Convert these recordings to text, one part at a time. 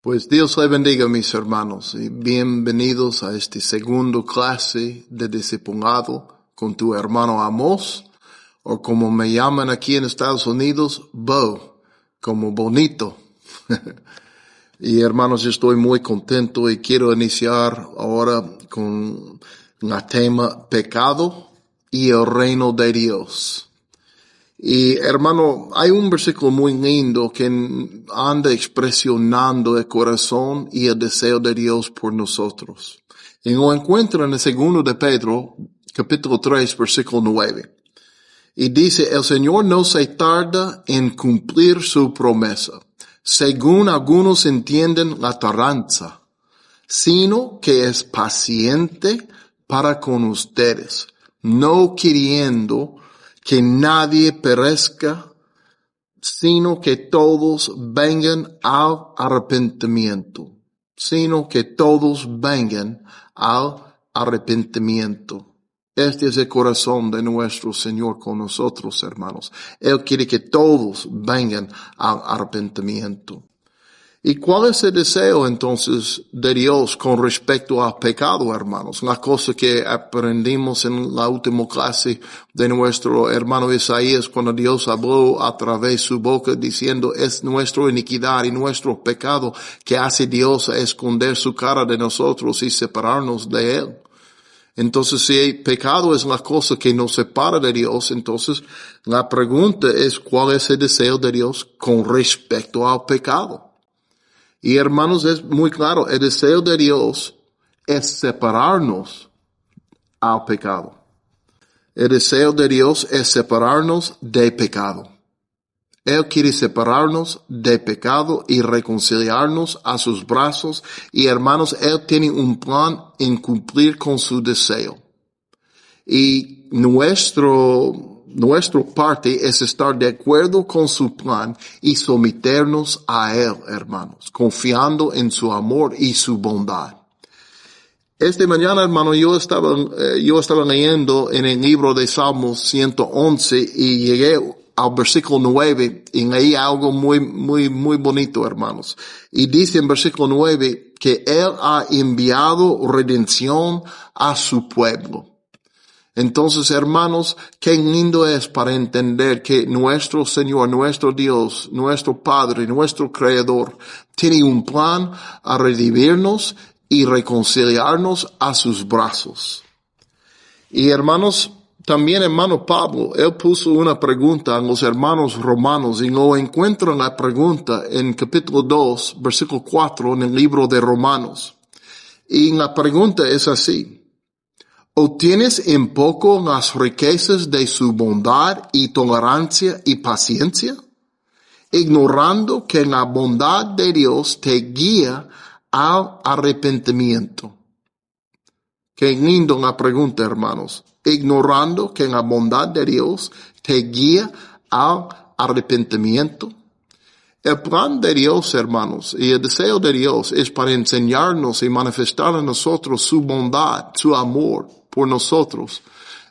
Pues Dios le bendiga, mis hermanos, y bienvenidos a este segundo clase de discipulado con tu hermano Amos, o como me llaman aquí en Estados Unidos, Bo, como bonito. Y hermanos, yo estoy muy contento y quiero iniciar ahora con el tema pecado y el reino de Dios. Y hermano, hay un versículo muy lindo que anda expresionando el corazón y el deseo de Dios por nosotros. Y lo encuentra en el segundo de Pedro, capítulo 3, versículo 9. Y dice, el Señor no se tarda en cumplir su promesa, según algunos entienden la tardanza, sino que es paciente para con ustedes, no queriendo que nadie perezca, sino que todos vengan al arrepentimiento. Sino que todos vengan al arrepentimiento. Este es el corazón de nuestro Señor con nosotros, hermanos. Él quiere que todos vengan al arrepentimiento. ¿Y cuál es el deseo entonces de Dios con respecto al pecado, hermanos? La cosa que aprendimos en la última clase de nuestro hermano Isaías cuando Dios habló a través de su boca diciendo es nuestra iniquidad y nuestro pecado que hace Dios a esconder su cara de nosotros y separarnos de Él. Entonces, si el pecado es la cosa que nos separa de Dios, entonces la pregunta es ¿cuál es el deseo de Dios con respecto al pecado? Y hermanos, es muy claro, el deseo de Dios es separarnos al pecado. El deseo de Dios es separarnos de pecado. Él quiere separarnos de pecado y reconciliarnos a sus brazos. Y hermanos, Él tiene un plan en cumplir con su deseo. Y nuestra parte es estar de acuerdo con su plan y someternos a Él, hermanos, confiando en su amor y su bondad. Esta mañana, hermano, yo estaba leyendo en el libro de Salmos 111 y llegué al versículo 9 y leí algo muy bonito, hermanos. Y dice en versículo 9 que Él ha enviado redención a su pueblo. Entonces, hermanos, qué lindo es para entender que nuestro Señor, nuestro Dios, nuestro Padre, nuestro Creador, tiene un plan a redimirnos y reconciliarnos a sus brazos. Y hermanos, también hermano Pablo, él puso una pregunta a los hermanos romanos y lo encuentran la pregunta en capítulo 2, versículo 4 en el libro de Romanos. Y la pregunta es así. ¿O tienes en poco las riquezas de su bondad y tolerancia y paciencia, ignorando que la bondad de Dios te guía al arrepentimiento? Qué lindo la pregunta, hermanos. Ignorando que la bondad de Dios te guía al arrepentimiento. El plan de Dios, hermanos, y el deseo de Dios es para enseñarnos y manifestar a nosotros su bondad, su amor por nosotros.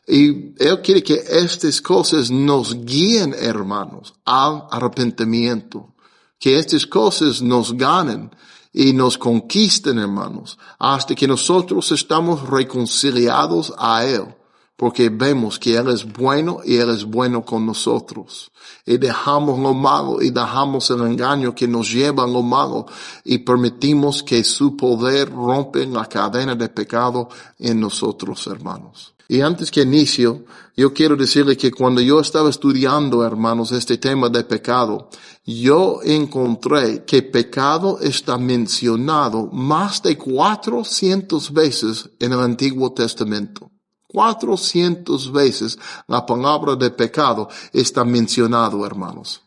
Y Él quiere que estas cosas nos guíen, hermanos, al arrepentimiento. Que estas cosas nos ganen y nos conquisten, hermanos, hasta que nosotros estamos reconciliados a Él. Porque vemos que Él es bueno y Él es bueno con nosotros. Y dejamos lo malo y dejamos el engaño que nos lleva a lo malo y permitimos que su poder rompe la cadena de pecado en nosotros, hermanos. Y antes que inicio, yo quiero decirle que cuando yo estaba estudiando, hermanos, este tema de pecado, yo encontré que pecado está mencionado más de 400 veces en el Antiguo Testamento. 400 veces la palabra de pecado está mencionado, hermanos.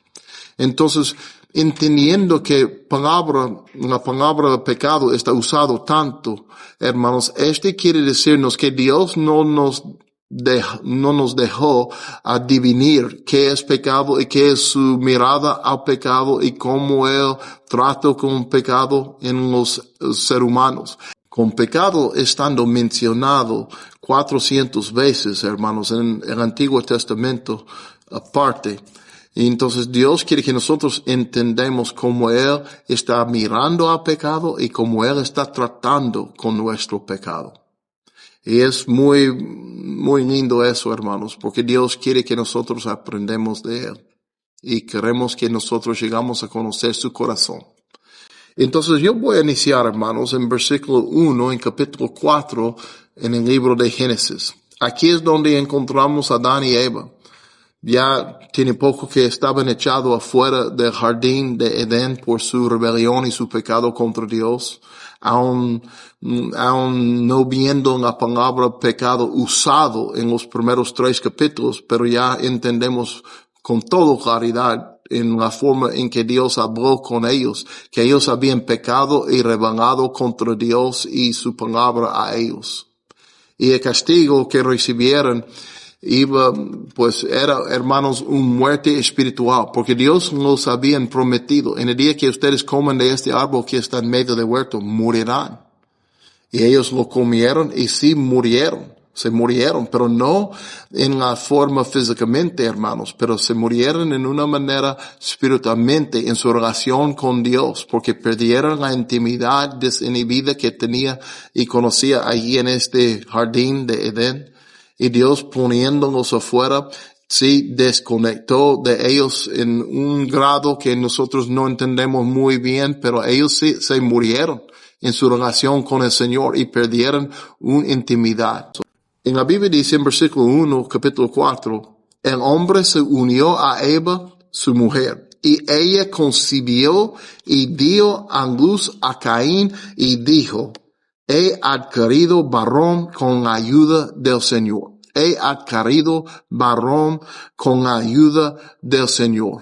Entonces, entendiendo que la palabra de pecado está usado tanto, hermanos, quiere decirnos que Dios no nos dejó adivinar qué es pecado y qué es su mirada al pecado y cómo Él trata con pecado en los seres humanos. Con pecado estando mencionado 400 veces, hermanos, en el Antiguo Testamento aparte, Y entonces Dios quiere que nosotros entendamos cómo Él está mirando al pecado y cómo Él está tratando con nuestro pecado. Y es muy, muy lindo eso, hermanos, porque Dios quiere que nosotros aprendamos de Él. Y queremos que nosotros llegamos a conocer su corazón. Entonces yo voy a iniciar, hermanos, en versículo 1, en capítulo 4, en el libro de Génesis. Aquí es donde encontramos a Adán y Eva. Ya tiene poco que estaban echados afuera del jardín de Edén por su rebelión y su pecado contra Dios. Aún no viendo la palabra pecado usado en los primeros 3 capítulos, pero ya entendemos con toda claridad en la forma en que Dios habló con ellos, que ellos habían pecado y rebelado contra Dios y su palabra a ellos. Y el castigo que recibieron era, hermanos, un muerte espiritual, porque Dios los había prometido, en el día que ustedes coman de este árbol que está en medio del huerto, morirán. Y ellos lo comieron y sí se murieron, pero no en la forma físicamente, hermanos, pero se murieron en una manera espiritualmente en su relación con Dios, porque perdieron la intimidad desinhibida que tenía y conocía allí en este jardín de Edén. Y Dios poniéndolos afuera, sí desconectó de ellos en un grado que nosotros no entendemos muy bien, pero ellos sí se murieron en su relación con el Señor y perdieron una intimidad. En la Biblia dice en versículo 1, capítulo 4, el hombre se unió a Eva, su mujer, y ella concibió y dio a luz a Caín y dijo, he adquirido varón con la ayuda del Señor. He adquirido varón con la ayuda del Señor.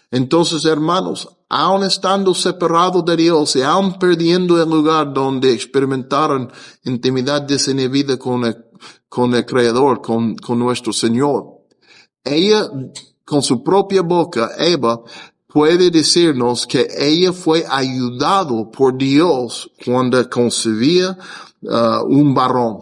Entonces, hermanos, aun estando separados de Dios y aun perdiendo el lugar donde experimentaron intimidad desinhibida con el Creador, con nuestro Señor, ella, con su propia boca, Eva, puede decirnos que ella fue ayudado por Dios cuando concebía un varón.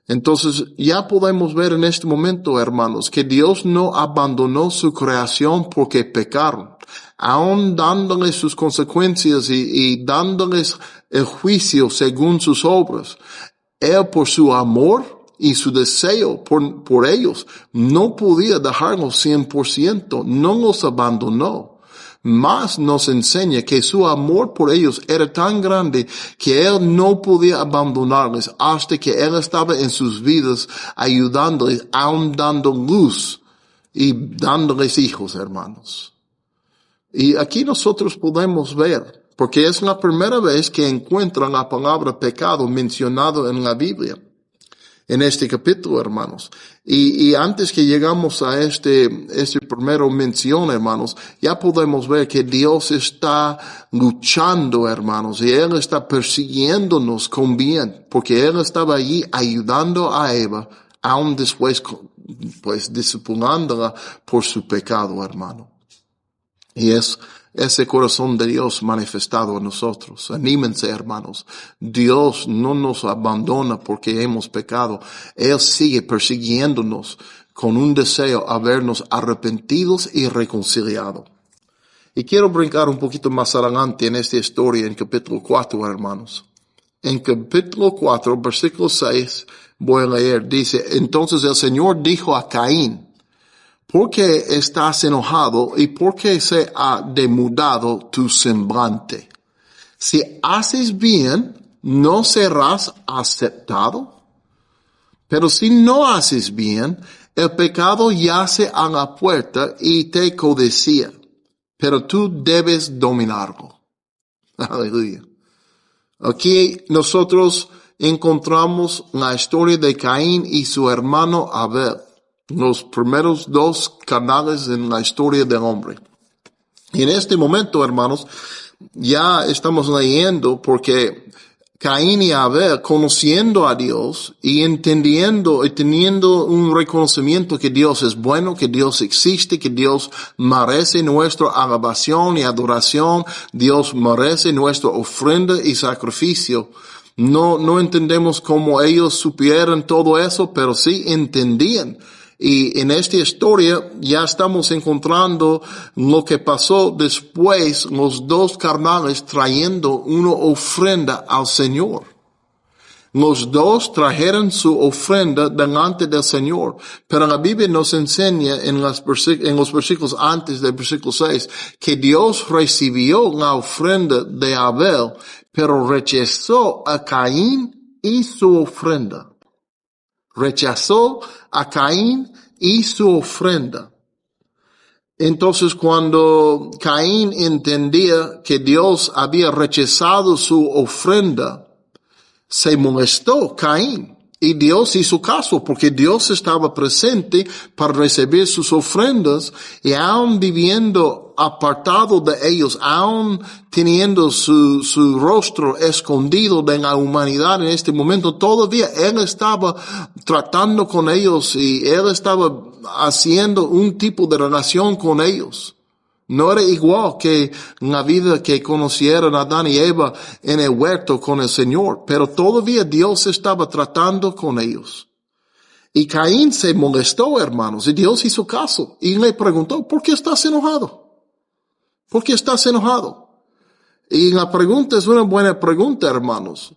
Entonces ya podemos ver en este momento, hermanos, que Dios no abandonó su creación porque pecaron, aun dándoles sus consecuencias y dándoles el juicio según sus obras. Él, por su amor y su deseo por ellos, no podía dejarlos 100%, no los abandonó. Más nos enseña que su amor por ellos era tan grande que Él no podía abandonarles hasta que Él estaba en sus vidas ayudándoles, aun dando luz y dándoles hijos, hermanos. Y aquí nosotros podemos ver, porque es la primera vez que encuentran la palabra pecado mencionado en la Biblia, en este capítulo, hermanos. Y antes que llegamos a este primero mención, hermanos, ya podemos ver que Dios está luchando, hermanos, y Él está persiguiéndonos con bien, porque Él estaba allí ayudando a Eva, aún después, pues, disciplinándola por su pecado, hermano. Y es ese corazón de Dios manifestado en nosotros. Anímense, hermanos. Dios no nos abandona porque hemos pecado. Él sigue persiguiéndonos con un deseo a vernos arrepentidos y reconciliados. Y quiero brincar un poquito más adelante en esta historia, en capítulo 4, hermanos. En capítulo 4, versículo 6, voy a leer, dice, entonces el Señor dijo a Caín, ¿por qué estás enojado y por qué se ha demudado tu semblante? Si haces bien, ¿no serás aceptado? Pero si no haces bien, el pecado yace a la puerta y te codicia, pero tú debes dominarlo. Aleluya. Aquí nosotros encontramos la historia de Caín y su hermano Abel. Los primeros 2 canales en la historia del hombre. Y en este momento, hermanos, ya estamos leyendo porque Caín y Abel, conociendo a Dios y entendiendo y teniendo un reconocimiento que Dios es bueno, que Dios existe, que Dios merece nuestra alabación y adoración, Dios merece nuestra ofrenda y sacrificio. No entendemos cómo ellos supieron todo eso, pero sí entendían. Y en esta historia ya estamos encontrando lo que pasó después, los dos carnales trayendo una ofrenda al Señor. Los dos trajeron su ofrenda delante del Señor. Pero la Biblia nos enseña en los versículos antes del versículo 6 que Dios recibió la ofrenda de Abel, pero rechazó a Caín y su ofrenda. Rechazó a Caín y su ofrenda. Entonces, cuando Caín entendía que Dios había rechazado su ofrenda, se molestó Caín. Y Dios hizo caso, porque Dios estaba presente para recibir sus ofrendas, y aún viviendo apartado de ellos, aún teniendo su rostro escondido de la humanidad en este momento, todavía Él estaba tratando con ellos y Él estaba haciendo un tipo de relación con ellos. No era igual que la vida que conocieron Adán y Eva en el huerto con el Señor, pero todavía Dios estaba tratando con ellos. Y Caín se molestó, hermanos, y Dios hizo caso y le preguntó, ¿por qué estás enojado? ¿Por qué estás enojado? Y la pregunta es una buena pregunta, hermanos.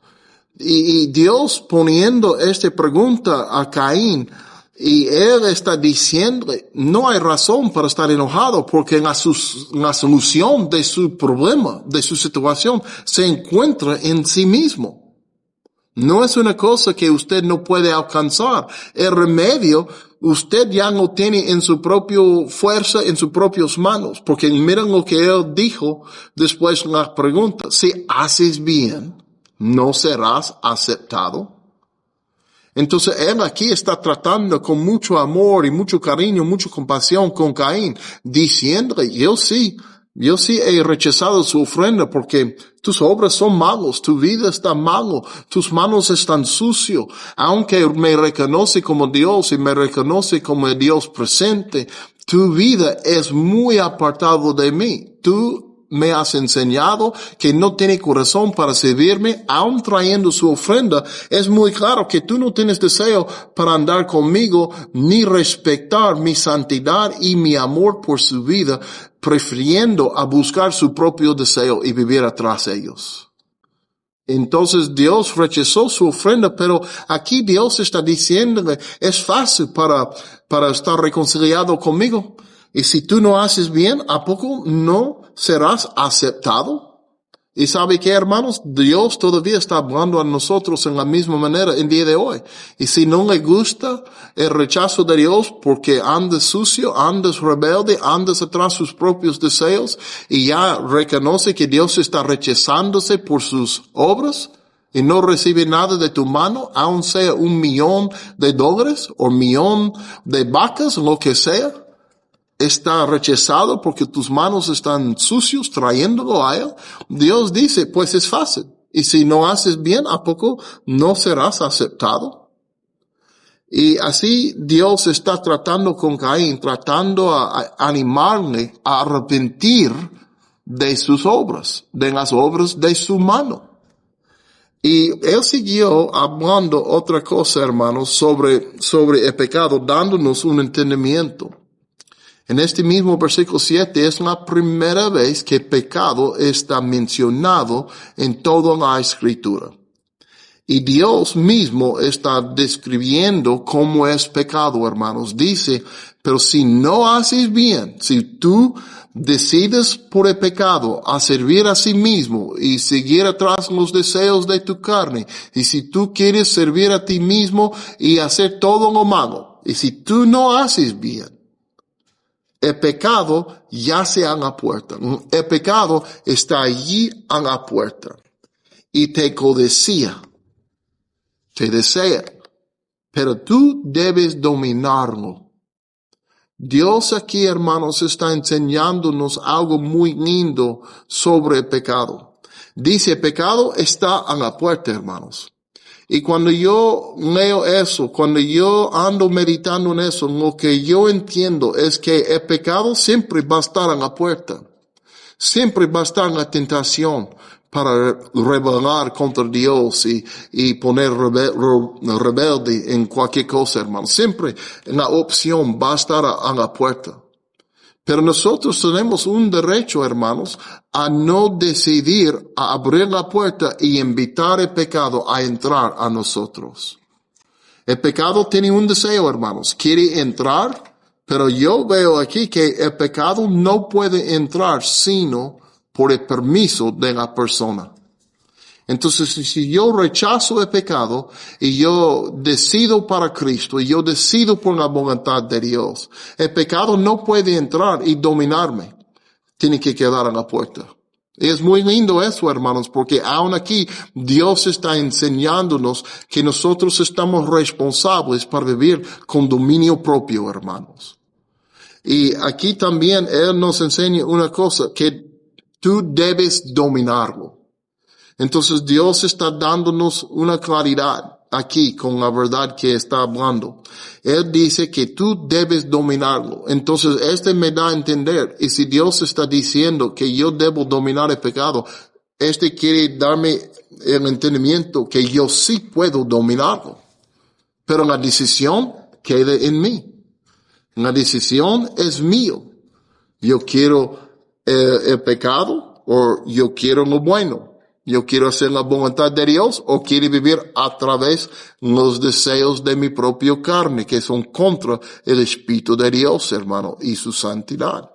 Y Dios poniendo esta pregunta a Caín, y Él está diciéndole, no hay razón para estar enojado, porque la solución de su problema, de su situación, se encuentra en sí mismo. No es una cosa que usted no puede alcanzar. El remedio, usted ya lo tiene en su propia fuerza, en sus propias manos. Porque miren lo que Él dijo después de la pregunta. Si haces bien, ¿no serás aceptado? Entonces Él aquí está tratando con mucho amor y mucho cariño, mucha compasión con Caín, diciéndole, yo sí he rechazado su ofrenda porque tus obras son malos, tu vida está malo, tus manos están sucios, aunque me reconoce como Dios y me reconoce como el Dios presente, tu vida es muy apartado de mí. Tú me has enseñado que no tiene corazón para servirme, aun trayendo su ofrenda. Es muy claro que tú no tienes deseo para andar conmigo, ni respetar mi santidad y mi amor por su vida, prefiriendo a buscar su propio deseo y vivir atrás de ellos. Entonces Dios rechazó su ofrenda, pero aquí Dios está diciéndole, es fácil para estar reconciliado conmigo. Y si tú no haces bien, ¿a poco no serás aceptado? Y ¿sabe qué, hermanos? Dios todavía está hablando a nosotros en la misma manera el día de hoy. Y si no le gusta el rechazo de Dios porque andas sucio, andas rebelde, andas atrás sus propios deseos y ya reconoce que Dios está rechazándose por sus obras y no recibe nada de tu mano, aun sea $1,000,000 o 1,000,000 de vacas, lo que sea, está rechazado porque tus manos están sucios trayéndolo a Él. Dios dice, pues es fácil. Y si no haces bien, ¿a poco no serás aceptado? Y así Dios está tratando con Caín, tratando a animarle a arrepentir de sus obras, de las obras de su mano. Y Él siguió hablando otra cosa, hermanos, sobre el pecado, dándonos un entendimiento. En este mismo versículo 7 es la primera vez que pecado está mencionado en toda la Escritura. Y Dios mismo está describiendo cómo es pecado, hermanos. Dice, pero si no haces bien, si tú decides por el pecado a servir a sí mismo y seguir atrás los deseos de tu carne, y si tú quieres servir a ti mismo y hacer todo lo malo, y si tú no haces bien, el pecado yace a la puerta. El pecado está allí a la puerta. Y te codicea. Te desea. Pero tú debes dominarlo. Dios aquí, hermanos, está enseñándonos algo muy lindo sobre el pecado. Dice, el pecado está a la puerta, hermanos. Y cuando yo leo eso, cuando yo ando meditando en eso, lo que yo entiendo es que el pecado siempre va a estar a la puerta. Siempre va a estar en la tentación. para rebelar contra Dios y poner rebelde en cualquier cosa, hermano. Siempre la opción va a estar a la puerta. Pero nosotros tenemos un derecho, hermanos, a no decidir a abrir la puerta y invitar el pecado a entrar a nosotros. El pecado tiene un deseo, hermanos. Quiere entrar, pero yo veo aquí que el pecado no puede entrar sino por el permiso de la persona. Entonces, si yo rechazo el pecado y yo decido para Cristo y yo decido por la voluntad de Dios, el pecado no puede entrar y dominarme. Tiene que quedar en la puerta. Y es muy lindo eso, hermanos, porque aún aquí Dios está enseñándonos que nosotros estamos responsables para vivir con dominio propio, hermanos. Y aquí también Él nos enseña una cosa, que tú debes dominarlo. Entonces Dios está dándonos una claridad aquí con la verdad que está hablando. Él dice que tú debes dominarlo. Entonces me da a entender, y si Dios está diciendo que yo debo dominar el pecado, quiere darme el entendimiento que yo sí puedo dominarlo. Pero la decisión queda en mí. La decisión es mío. Yo quiero el pecado o yo quiero lo bueno. Yo quiero hacer la voluntad de Dios o quiero vivir a través de los deseos de mi propia carne, que son contra el Espíritu de Dios, hermano, y su santidad.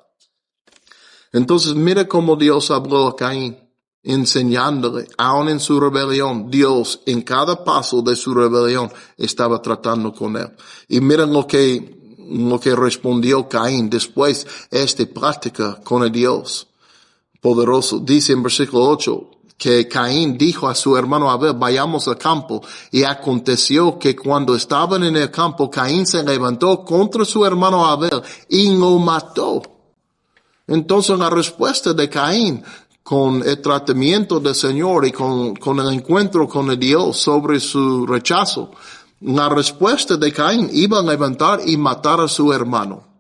Entonces, mira cómo Dios habló a Caín, enseñándole, aun en su rebelión, Dios en cada paso de su rebelión estaba tratando con él. Y miren lo que respondió Caín después de esta práctica con el Dios poderoso. Dice en versículo 8, que Caín dijo a su hermano Abel, vayamos al campo. Y aconteció que cuando estaban en el campo, Caín se levantó contra su hermano Abel y lo mató. Entonces la respuesta de Caín con el tratamiento del Señor y con el encuentro con el Dios sobre su rechazo, la respuesta de Caín iba a levantar y matar a su hermano.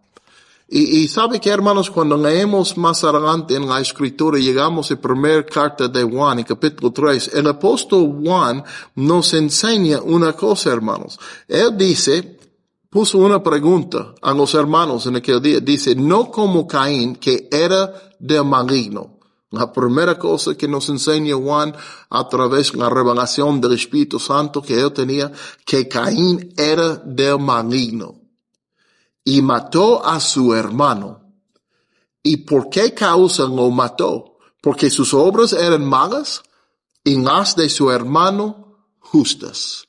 Y sabe que, hermanos, cuando leemos más adelante en la escritura, llegamos a la primera carta de Juan, en capítulo 3, el apóstol Juan nos enseña una cosa, hermanos. Él puso una pregunta a los hermanos en aquel día. Dice, no como Caín, que era del maligno. La primera cosa que nos enseña Juan a través de la revelación del Espíritu Santo que él tenía, que Caín era del maligno. Y mató a su hermano. ¿Y por qué causa lo mató? Porque sus obras eran malas y las de su hermano justas.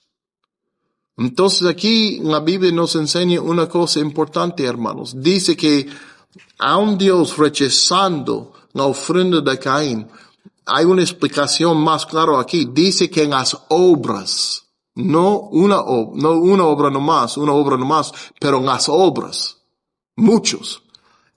Entonces aquí la Biblia nos enseña una cosa importante, hermanos. Dice que aun Dios rechazando la ofrenda de Caín, hay una explicación más clara aquí. Dice que las obras, no una obra nomás, pero las obras, muchos,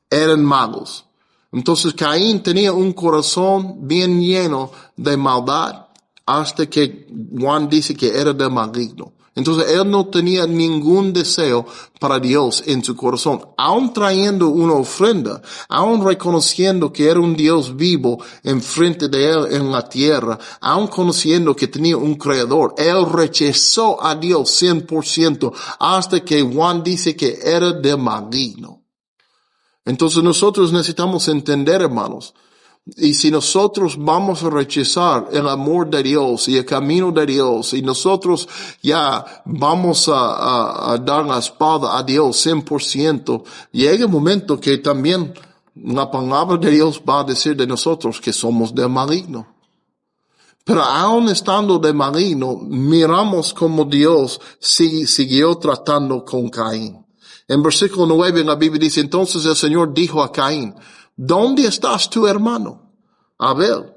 eran malos. Entonces Caín tenía un corazón bien lleno de maldad hasta que Juan dice que era de maligno. Entonces él no tenía ningún deseo para Dios en su corazón, aun trayendo una ofrenda, aun reconociendo que era un Dios vivo enfrente de él en la tierra, aun conociendo que tenía un creador. Él rechazó a Dios 100% hasta que Juan dice que era de maligno. Entonces nosotros necesitamos entender, hermanos, y si nosotros vamos a rechazar el amor de Dios y el camino de Dios y nosotros ya vamos a dar la espalda a Dios 100%, llega el momento que también la palabra de Dios va a decir de nosotros que somos del maligno. Pero aun estando de maligno, miramos como Dios siguió tratando con Caín. En versículo 9 la Biblia dice, entonces el Señor dijo a Caín, ¿dónde estás tu hermano Abel?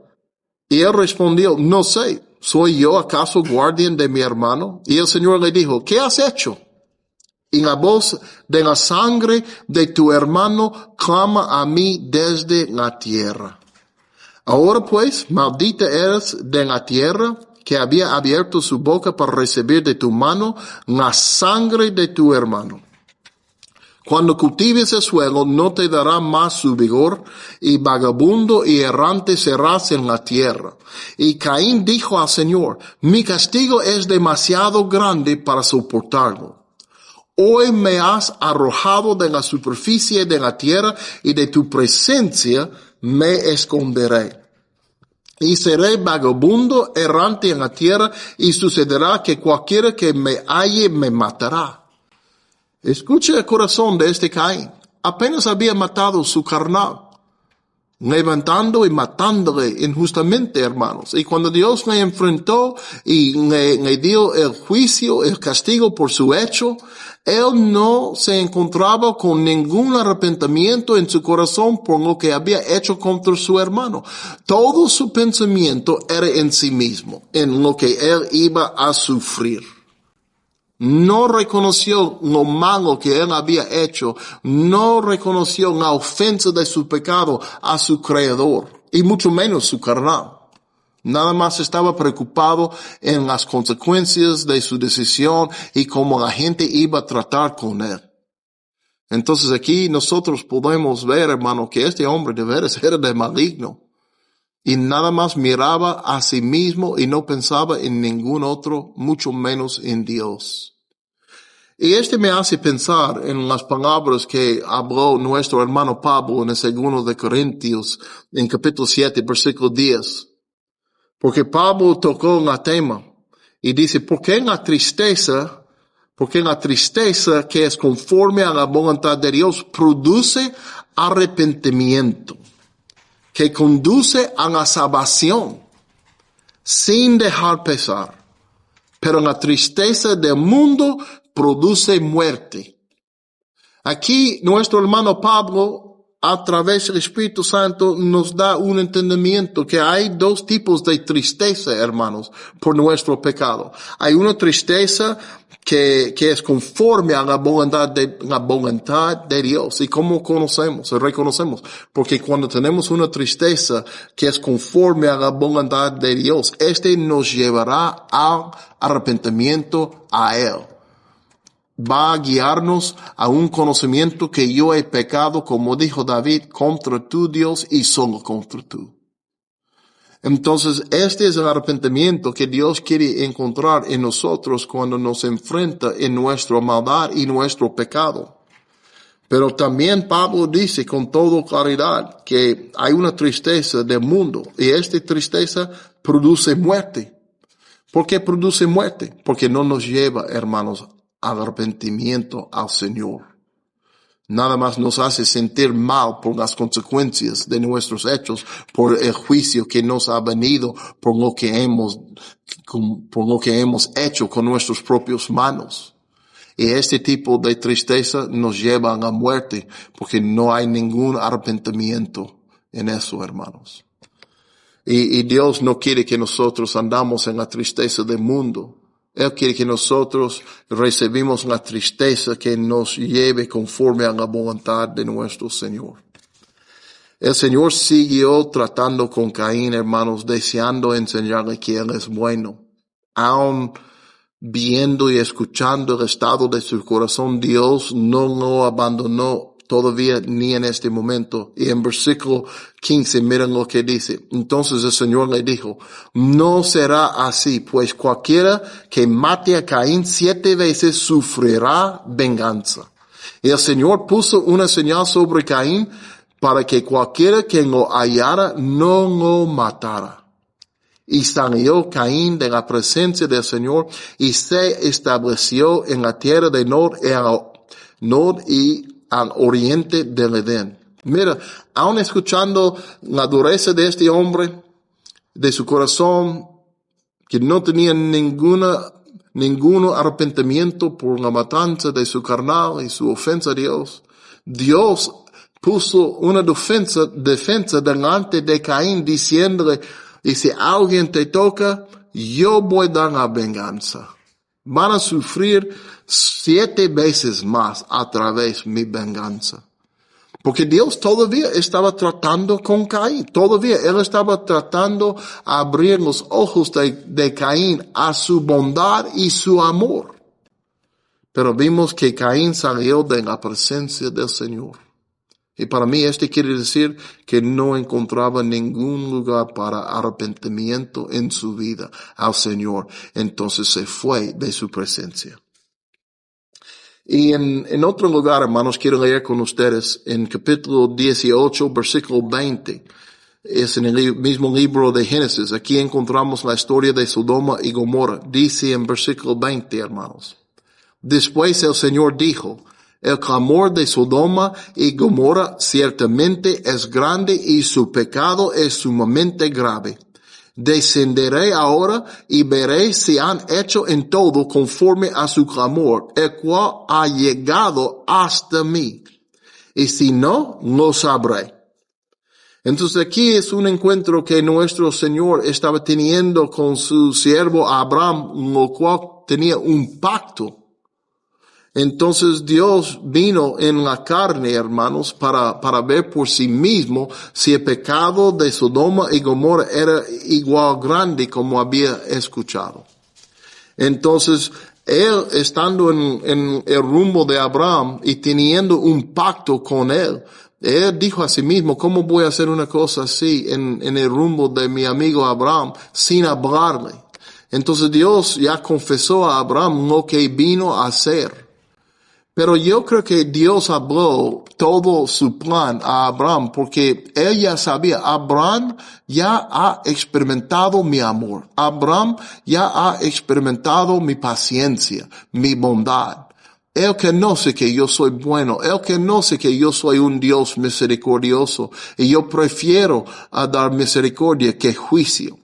Y él respondió, no sé, ¿soy yo acaso guardián de mi hermano? Y el Señor le dijo, ¿qué has hecho? Y la voz de la sangre de tu hermano clama a mí desde la tierra. Ahora pues, maldita eres de la tierra que había abierto su boca para recibir de tu mano la sangre de tu hermano. Cuando cultives el suelo, no te dará más su vigor, y vagabundo y errante serás en la tierra. Y Caín dijo al Señor, mi castigo es demasiado grande para soportarlo. Hoy me has arrojado de la superficie de la tierra, y de tu presencia me esconderé. Y seré vagabundo, errante en la tierra, y sucederá que cualquiera que me halle me matará. Escuche el corazón de este Caín. Apenas había matado su carnal, levantando y matándole injustamente, hermanos. Y cuando Dios le enfrentó y le dio el juicio, el castigo por su hecho, él no se encontraba con ningún arrepentimiento en su corazón por lo que había hecho contra su hermano. Todo su pensamiento era en sí mismo, en lo que él iba a sufrir. No reconoció lo malo que él había hecho, no reconoció la ofensa de su pecado a su Creador, y mucho menos su carnal. Nada más estaba preocupado en las consecuencias de su decisión y cómo la gente iba a tratar con él. Entonces aquí nosotros podemos ver, hermano, que este hombre de veras era de maligno. Y nada más miraba a sí mismo y no pensaba en ningún otro, mucho menos en Dios. Y me hace pensar en las palabras que habló nuestro hermano Pablo en el 2 de Corintios, en capítulo 7, versículo 10. Porque Pablo tocó en el tema y dice, porque en la tristeza que es conforme a la voluntad de Dios produce arrepentimiento, que conduce a la salvación, sin dejar pesar. Pero la tristeza del mundo produce muerte. Aquí nuestro hermano Pablo, a través del Espíritu Santo, nos da un entendimiento que hay dos tipos de tristeza, hermanos, por nuestro pecado. Hay una tristeza que es conforme a la voluntad de Dios. ¿Y cómo reconocemos? Porque cuando tenemos una tristeza que es conforme a la voluntad de Dios, nos llevará al arrepentimiento a Él. Va a guiarnos a un conocimiento que yo he pecado, como dijo David, contra tu Dios y solo contra tú. Entonces, es el arrepentimiento que Dios quiere encontrar en nosotros cuando nos enfrenta en nuestra maldad y nuestro pecado. Pero también Pablo dice con toda claridad que hay una tristeza del mundo y esta tristeza produce muerte. ¿Por qué produce muerte? Porque no nos lleva, hermanos, al arrepentimiento al Señor. Nada más nos hace sentir mal por las consecuencias de nuestros hechos, por el juicio que nos ha venido, por lo que hemos hecho con nuestras propias manos. Y este tipo de tristeza nos lleva a la muerte, porque no hay ningún arrepentimiento en eso, hermanos. Y Dios no quiere que nosotros andamos en la tristeza del mundo. Él quiere que nosotros recibimos la tristeza que nos lleve conforme a la voluntad de nuestro Señor. El Señor siguió tratando con Caín, hermanos, deseando enseñarle que Él es bueno. Aún viendo y escuchando el estado de su corazón, Dios no lo abandonó todavía ni en este momento. Y en versículo 15, miren lo que dice. Entonces el Señor le dijo, no será así, pues cualquiera que mate a Caín 7 veces sufrirá venganza. Y el Señor puso una señal sobre Caín para que cualquiera que lo hallara no lo matara. Y salió Caín de la presencia del Señor y se estableció en la tierra de Nod y al oriente del Edén. Mira, aún escuchando la dureza de este hombre, de su corazón, que no tenía ningún arrepentimiento por la matanza de su carnal y su ofensa a Dios, Dios puso una defensa delante de Caín diciéndole, y si alguien te toca, yo voy a dar la venganza. Van a sufrir 7 veces más a través de mi venganza. Porque Dios todavía estaba tratando con Caín. Todavía Él estaba tratando de abrir los ojos de Caín a su bondad y su amor. Pero vimos que Caín salió de la presencia del Señor. Y para mí quiere decir que no encontraba ningún lugar para arrepentimiento en su vida al Señor. Entonces se fue de su presencia. Y en otro lugar, hermanos, quiero leer con ustedes en capítulo 18, versículo 20. Es en el mismo libro de Génesis. Aquí encontramos la historia de Sodoma y Gomorra. Dice en versículo 20, hermanos. Después el Señor dijo, el clamor de Sodoma y Gomorra ciertamente es grande y su pecado es sumamente grave. Descenderé ahora y veré si han hecho en todo conforme a su clamor, el cual ha llegado hasta mí. Y si no, lo sabré. Entonces aquí es un encuentro que nuestro Señor estaba teniendo con su siervo Abraham, lo cual tenía un pacto. Entonces Dios vino en la carne, hermanos, para ver por sí mismo si el pecado de Sodoma y Gomorra era igual grande como había escuchado. Entonces, él estando en el rumbo de Abraham y teniendo un pacto con él dijo a sí mismo, ¿cómo voy a hacer una cosa así en el rumbo de mi amigo Abraham sin hablarle? Entonces Dios ya confesó a Abraham lo que vino a hacer. Pero yo creo que Dios habló todo su plan a Abraham porque él ya sabía, Abraham ya ha experimentado mi amor. Abraham ya ha experimentado mi paciencia, mi bondad. Él conoce que yo soy bueno. Él conoce que yo soy un Dios misericordioso. Y yo prefiero dar misericordia que juicio.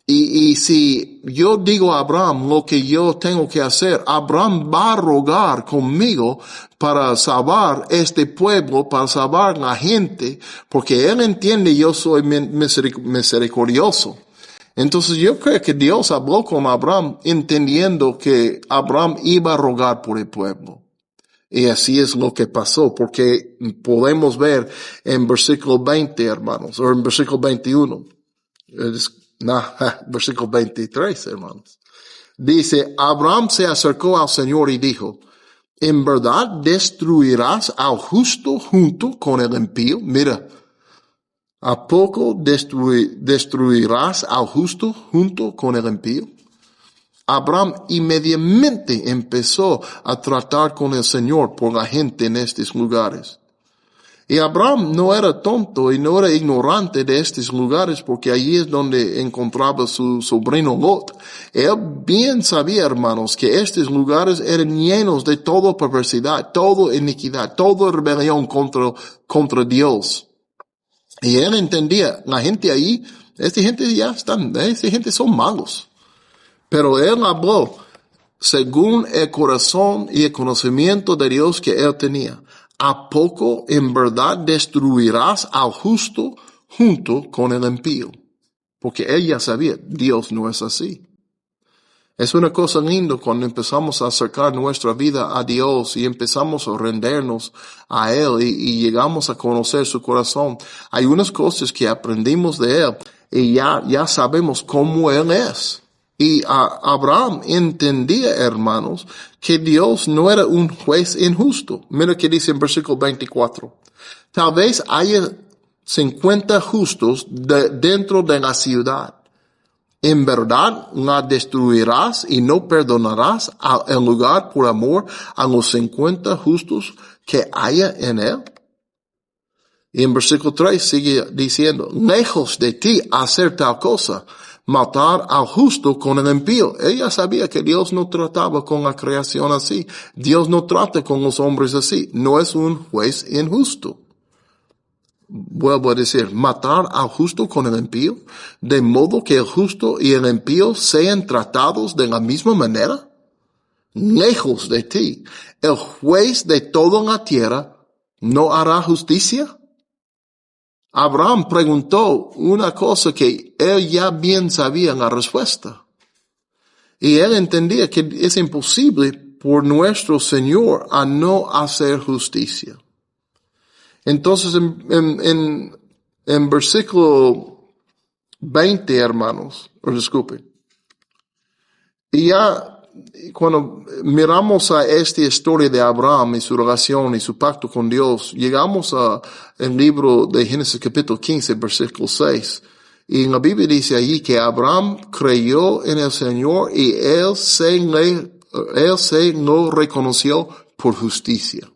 Y si yo digo a Abraham lo que yo tengo que hacer, Abraham va a rogar conmigo para salvar este pueblo, para salvar la gente, porque él entiende yo soy misericordioso. Entonces yo creo que Dios habló con Abraham entendiendo que Abraham iba a rogar por el pueblo. Y así es lo que pasó, porque podemos ver en versículo 20, hermanos, o en versículo 21. Versículo 23, hermanos. Dice, Abraham se acercó al Señor y dijo, ¿en verdad destruirás al justo junto con el impío? Mira, ¿a poco destruirás al justo junto con el impío? Abraham inmediatamente empezó a tratar con el Señor por la gente en estos lugares. Y Abraham no era tonto y no era ignorante de estos lugares porque allí es donde encontraba su sobrino Lot. Él bien sabía, hermanos, que estos lugares eran llenos de toda perversidad, toda iniquidad, toda rebelión contra Dios. Y él entendía, la gente ahí, esta gente son malos. Pero él habló según el corazón y el conocimiento de Dios que él tenía. ¿A poco en verdad destruirás al justo junto con el impío? Porque él ya sabía, Dios no es así. Es una cosa linda cuando empezamos a acercar nuestra vida a Dios y empezamos a rendernos a Él y llegamos a conocer su corazón. Hay unas cosas que aprendimos de Él y ya sabemos cómo Él es. Y Abraham entendía, hermanos, que Dios no era un juez injusto. Mira que dice en versículo 24. Tal vez haya 50 justos dentro de la ciudad. ¿En verdad la destruirás y no perdonarás el lugar por amor a los 50 justos que haya en él? Y en versículo 3 sigue diciendo, lejos de ti hacer tal cosa, matar al justo con el impío. Ella sabía que Dios no trataba con la creación así. Dios no trata con los hombres así. No es un juez injusto. Vuelvo a decir, matar al justo con el impío, de modo que el justo y el impío sean tratados de la misma manera. Lejos de ti, el juez de toda la tierra no hará justicia. Abraham preguntó una cosa que él ya bien sabía la respuesta. Y él entendía que es imposible por nuestro Señor a no hacer justicia. Entonces, en versículo 20, hermanos, disculpen. Y ya cuando miramos a esta historia de Abraham y su relación y su pacto con Dios, llegamos a el libro de Génesis capítulo 15, versículo 6. Y en la Biblia dice allí que Abraham creyó en el Señor y él se lo reconoció por justicia.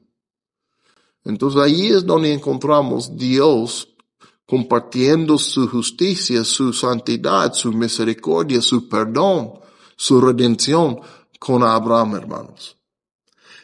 Entonces allí es donde encontramos Dios compartiendo su justicia, su santidad, su misericordia, su perdón, su redención con Abraham, hermanos.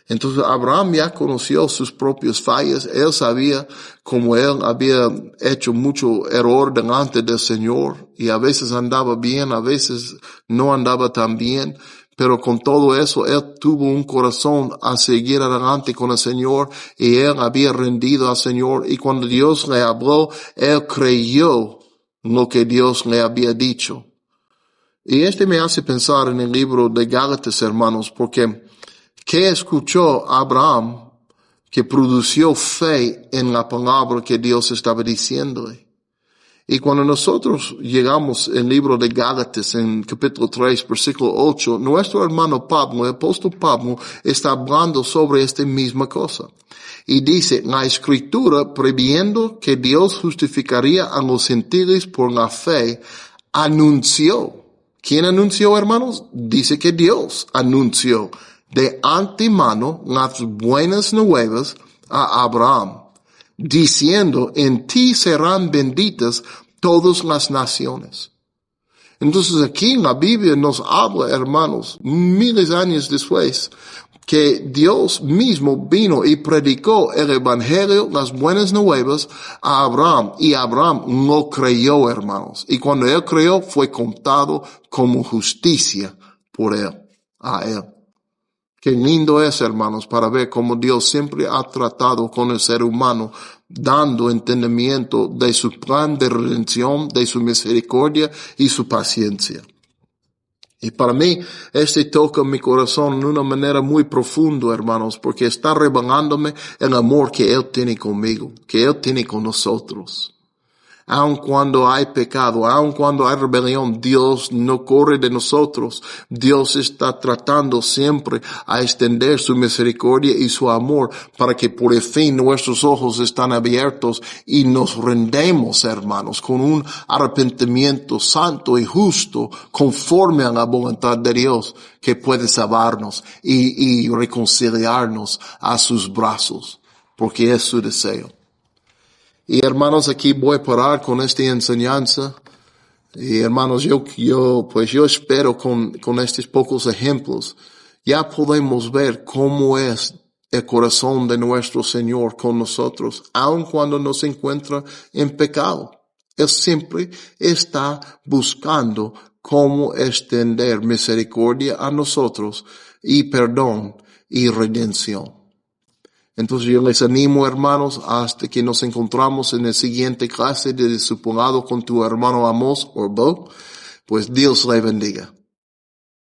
Entonces Abraham ya conoció sus propias fallas, él sabía cómo él había hecho mucho error delante del Señor y a veces andaba bien, a veces no andaba tan bien, pero con todo eso él tuvo un corazón a seguir adelante con el Señor y él había rendido al Señor y cuando Dios le habló, él creyó lo que Dios le había dicho. Y me hace pensar en el libro de Gálatas, hermanos, porque ¿qué escuchó Abraham que produció fe en la palabra que Dios estaba diciéndole? Y cuando nosotros llegamos al libro de Gálatas en capítulo 3, versículo 8, nuestro hermano Pablo, el apóstol Pablo, está hablando sobre esta misma cosa. Y dice, la escritura, previendo que Dios justificaría a los gentiles por la fe, anunció. ¿Quién anunció, hermanos? Dice que Dios anunció de antemano las buenas nuevas a Abraham, diciendo, en ti serán benditas todas las naciones. Entonces aquí en la Biblia nos habla, hermanos, miles de años después, que Dios mismo vino y predicó el evangelio, las buenas nuevas a Abraham, y Abraham lo creyó, hermanos. Y cuando él creyó, fue contado como justicia por él, a él. Qué lindo es, hermanos, para ver cómo Dios siempre ha tratado con el ser humano, dando entendimiento de su plan de redención, de su misericordia y su paciencia. Y para mí, toca mi corazón de una manera muy profunda, hermanos, porque está revelándome el amor que Él tiene conmigo, que Él tiene con nosotros. Aun cuando hay pecado, aun cuando hay rebelión, Dios no corre de nosotros. Dios está tratando siempre a extender su misericordia y su amor para que por el fin nuestros ojos están abiertos y nos rendemos, hermanos, con un arrepentimiento santo y justo conforme a la voluntad de Dios que puede salvarnos y reconciliarnos a sus brazos, porque es su deseo. Y hermanos, aquí voy a parar con esta enseñanza. Y hermanos, yo espero con estos pocos ejemplos, ya podemos ver cómo es el corazón de nuestro Señor con nosotros, aun cuando nos encuentra en pecado. Él siempre está buscando cómo extender misericordia a nosotros y perdón y redención. Entonces yo les animo, hermanos, hasta que nos encontramos en la siguiente clase de discipulado con tu hermano Amos o Bo, pues Dios le bendiga.